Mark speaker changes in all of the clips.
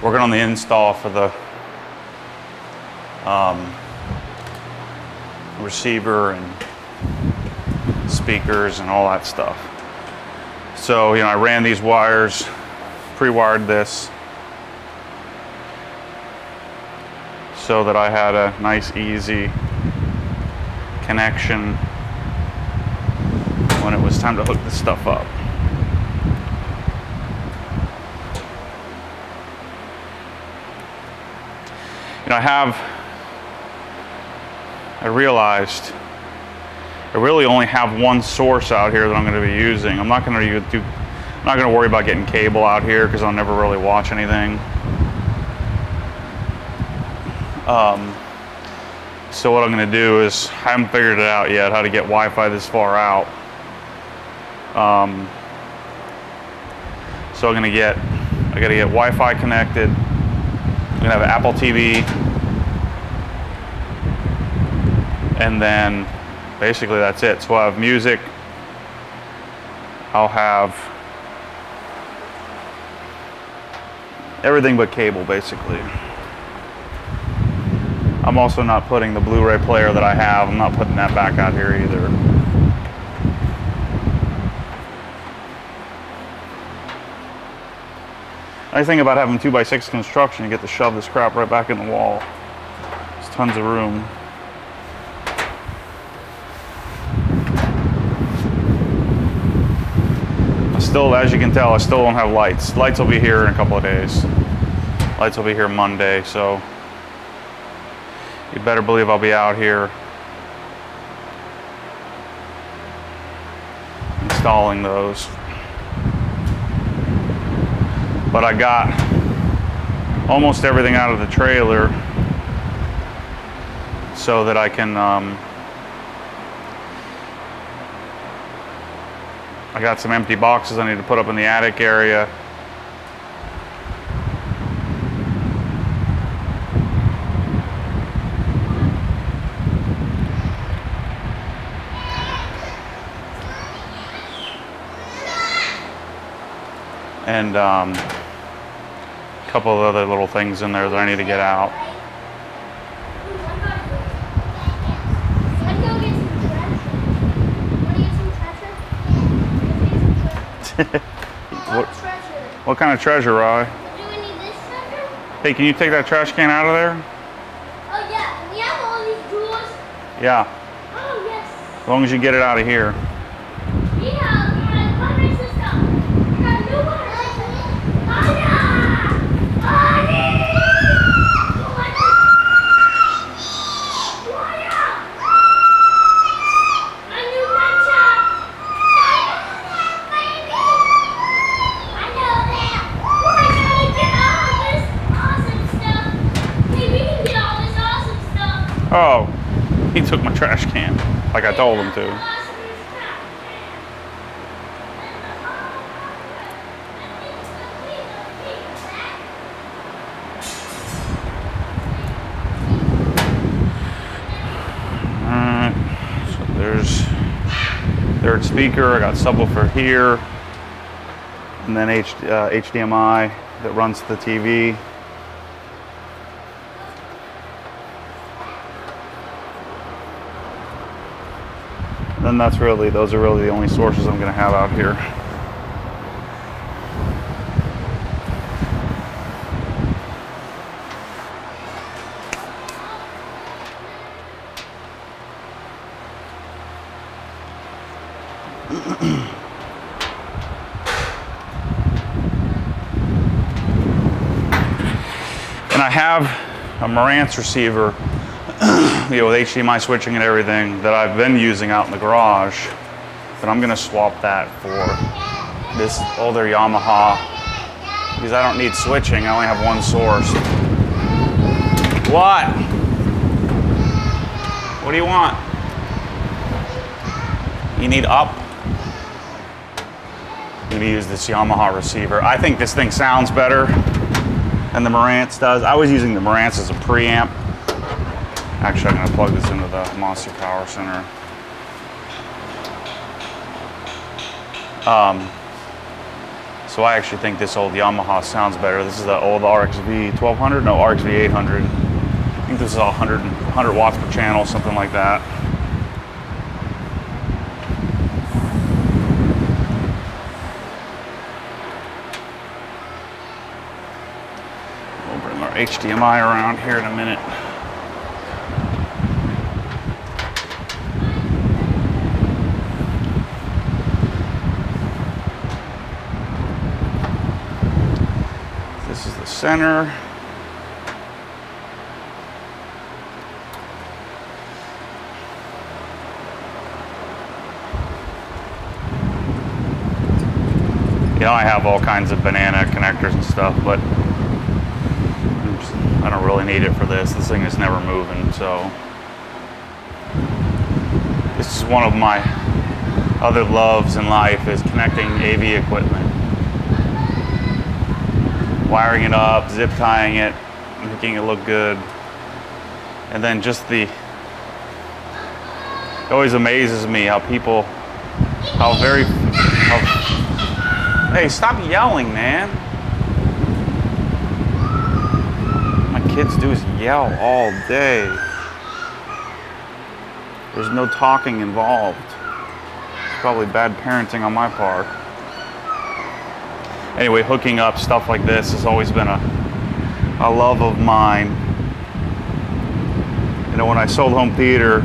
Speaker 1: working on the install for the receiver and speakers and all that stuff. So, you know, I ran these wires, pre-wired this so that I had a nice, easy connection when it was time to hook this stuff up. You know, I realized I really only have one source out here that I'm going to be using. I'm not going to worry about getting cable out here because I'll never really watch anything. So what I'm going to do is, I haven't figured it out yet how to get Wi-Fi this far out. So I got to get Wi-Fi connected. I'm going to have an Apple TV, and then basically that's it. So I'll have music, I'll have everything but cable, basically. I'm also not putting the Blu-ray player that I have, I'm not putting that back out here either. Nice thing about having 2x6 construction, you get to shove this crap right back in the wall. There's tons of room. Still, as you can tell, I still don't have lights. Lights will be here in a couple of days. Lights will be here Monday, so you better believe I'll be out here installing those. But I got almost everything out of the trailer so that I can I got some empty boxes I need to put up in the attic area. And a couple of other little things in there that I need to get out. What kind of treasure, Rye?
Speaker 2: Do we need this treasure?
Speaker 1: Hey, can you take that trash can out of there?
Speaker 2: Oh yeah, can we have all these jewels?
Speaker 1: Yeah.
Speaker 2: Oh yes.
Speaker 1: As long as you get it out of here.
Speaker 2: Yeah, my system. I got a new one.
Speaker 1: Oh, he took my trash can, like I told him to. Alright, so there's third speaker, I got subwoofer here, and then HDMI that runs to the TV. Then those are really the only sources I'm going to have out here. And I have a Marantz receiver, you know, with HDMI switching and everything that I've been using out in the garage, but I'm gonna swap that for this older Yamaha because I don't need switching. I only have one source. What? What do you want? You need up? I'm gonna use this Yamaha receiver. I think this thing sounds better than the Marantz does. I was using the Marantz as a preamp. Actually, I'm going to plug this into the Monster Power Center. So I actually think this old Yamaha sounds better. This is the old RXV 1200, no, RXV 800. I think this is 100 watts per channel, something like that. We'll bring our HDMI around here in a minute. This is the center. You know, I have all kinds of banana connectors and stuff, but I don't really need it for this. This thing is never moving, so. This is one of my other loves in life, is connecting AV equipment. Wiring it up, zip tying it, making it look good. And then just it always amazes me how people, hey, stop yelling, man. My kids do is yell all day. There's no talking involved. It's probably bad parenting on my part. Anyway, hooking up stuff like this has always been a love of mine. You know, when I sold home theater,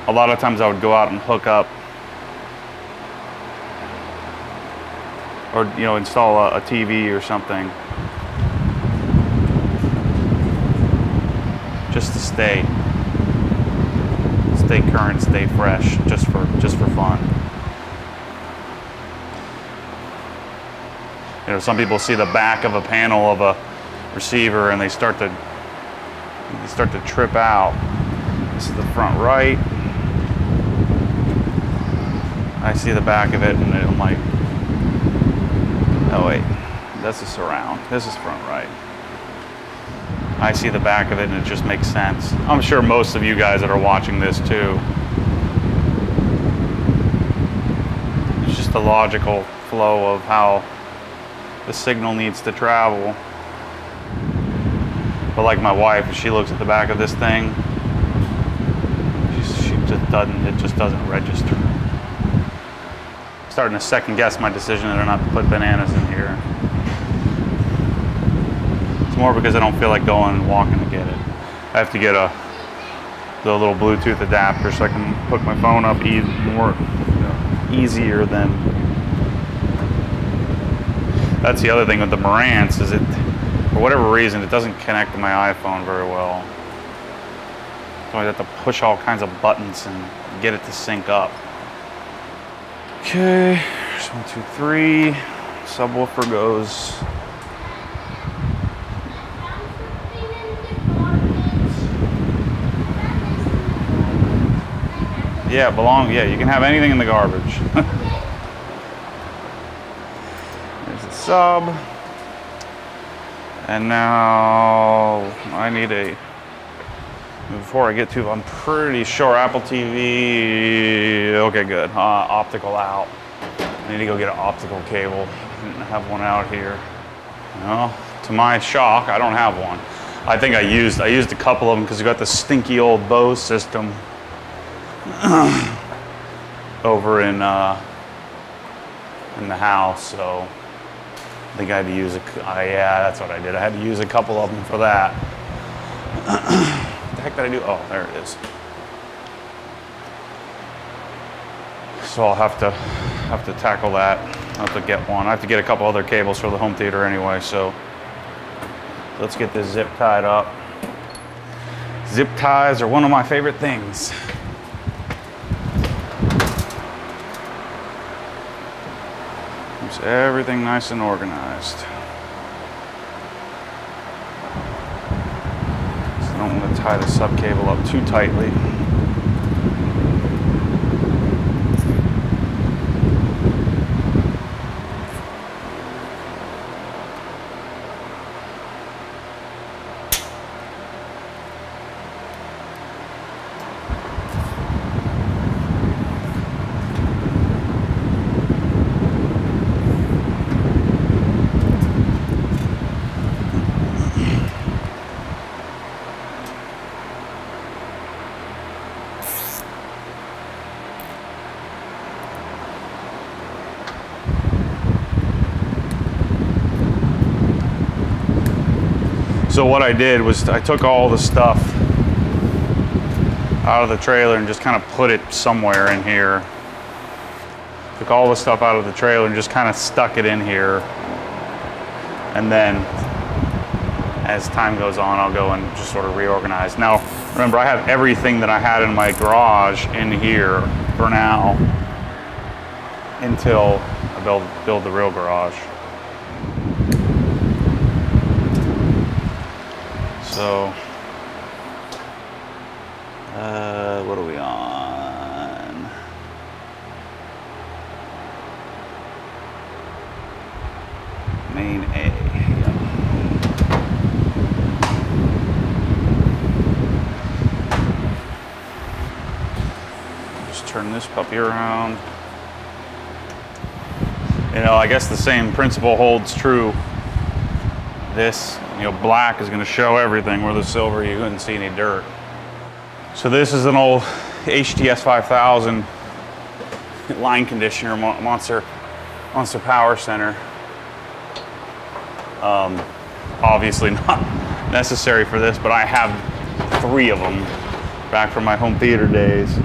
Speaker 1: a lot of times I would go out and hook up or, you know, install a TV or something just to stay current, stay fresh, just for fun. You know, some people see the back of a panel of a receiver and they start to trip out. This is the front right. I see the back of it and I'm like, oh wait, that's a surround. This is front right. I see the back of it and it just makes sense. I'm sure most of you guys that are watching this too. It's just a logical flow of how the signal needs to travel. But like my wife, if she looks at the back of this thing, it just doesn't register. I'm starting to second guess my decision whether or not to put bananas in here. It's more because I don't feel like going and walking to get it. I have to get the little Bluetooth adapter so I can hook my phone up easier than. That's the other thing with the Marantz, is it, for whatever reason, it doesn't connect to my iPhone very well. So I have to push all kinds of buttons and get it to sync up. Okay, there's 1, 2, 3. Subwoofer goes. Yeah, you can have anything in the garbage. There's a sub. And now I need before I get to, I'm pretty sure Apple TV, okay, good. Optical out. I need to go get an optical cable. I didn't have one out here. No, to my shock, I don't have one. I think I used a couple of them because we got the stinky old Bose system over in the house, so I think I had to use yeah, that's what I did. I had to use a couple of them for that. What the heck did I do? Oh, there it is. So I'll have to tackle that. I'll have to get one. I have to get a couple other cables for the home theater anyway, so let's get this zip tied up. Zip ties are one of my favorite things. Keeps everything nice and organized. So I don't want to tie the sub cable up too tightly. So what I did was I took all the stuff out of the trailer and just kind of put it somewhere in here. Took all the stuff out of the trailer and just kind of stuck it in here. And then as time goes on, I'll go and just sort of reorganize. Now, remember, I have everything that I had in my garage in here for now until I build the real garage. So, what are we on? Main A. Just turn this puppy around. You know, I guess the same principle holds true. This, you know, black is going to show everything, where the silver you couldn't see any dirt. So this is an old HTS 5000 line conditioner, Monster Power Center. Obviously not necessary for this, but I have 3 of them back from my home theater days,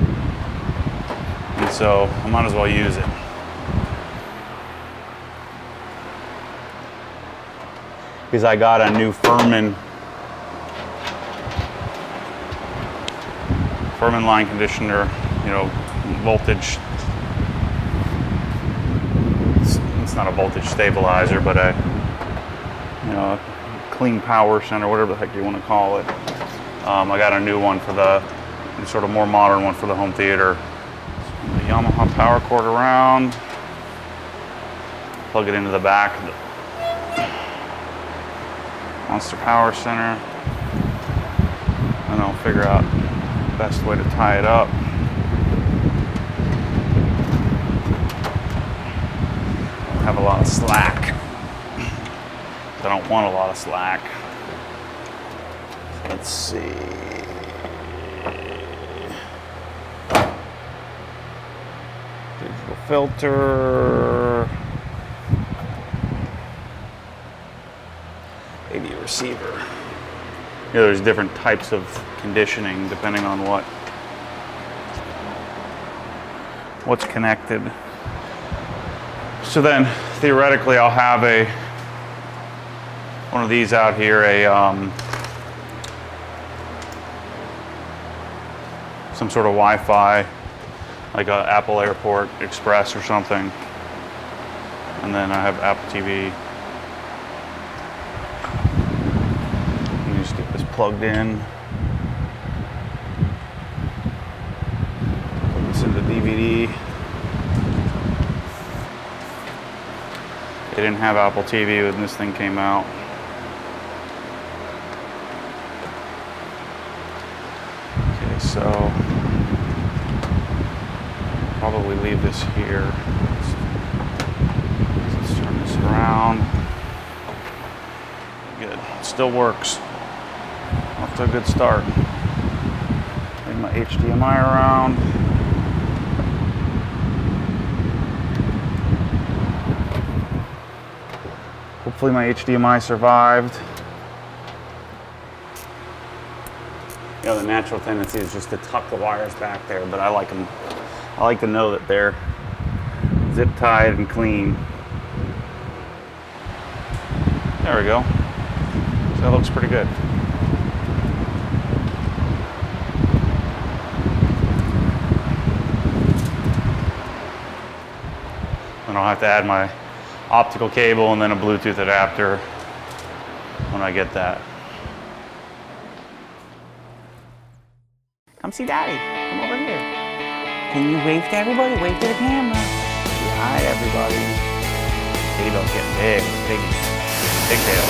Speaker 1: and so I might as well use it. Because I got a new Furman line conditioner, you know, voltage. It's not a voltage stabilizer, but a, you know, clean power center, whatever the heck you want to call it. I got a new one for the sort of more modern one for the home theater. The Yamaha power cord around, plug it into the back of the Monster Power Center, and I'll figure out the best way to tie it up. I have a lot of slack. I don't want a lot of slack. Let's see. Digital filter. AV receiver. You know, there's different types of conditioning depending on what's connected. So then theoretically I'll have one of these out here, some sort of Wi-Fi, like a Apple Airport Express or something. And then I have Apple TV. Get this plugged in. Put this into DVD. They didn't have Apple TV when this thing came out. Okay, so probably leave this here. Let's turn this around. Good. Still works. Off to a good start. Bring my HDMI around. Hopefully my HDMI survived. You know, the natural tendency is just to tuck the wires back there, but I like them. I like to know that they're zip tied and clean. There we go. So that looks pretty good. And I'll have to add my optical cable and then a Bluetooth adapter when I get that. Come see Daddy. Come over here. Can you wave to everybody? Wave to the camera. Say hi, everybody. Baby Bell's getting big. Big tail.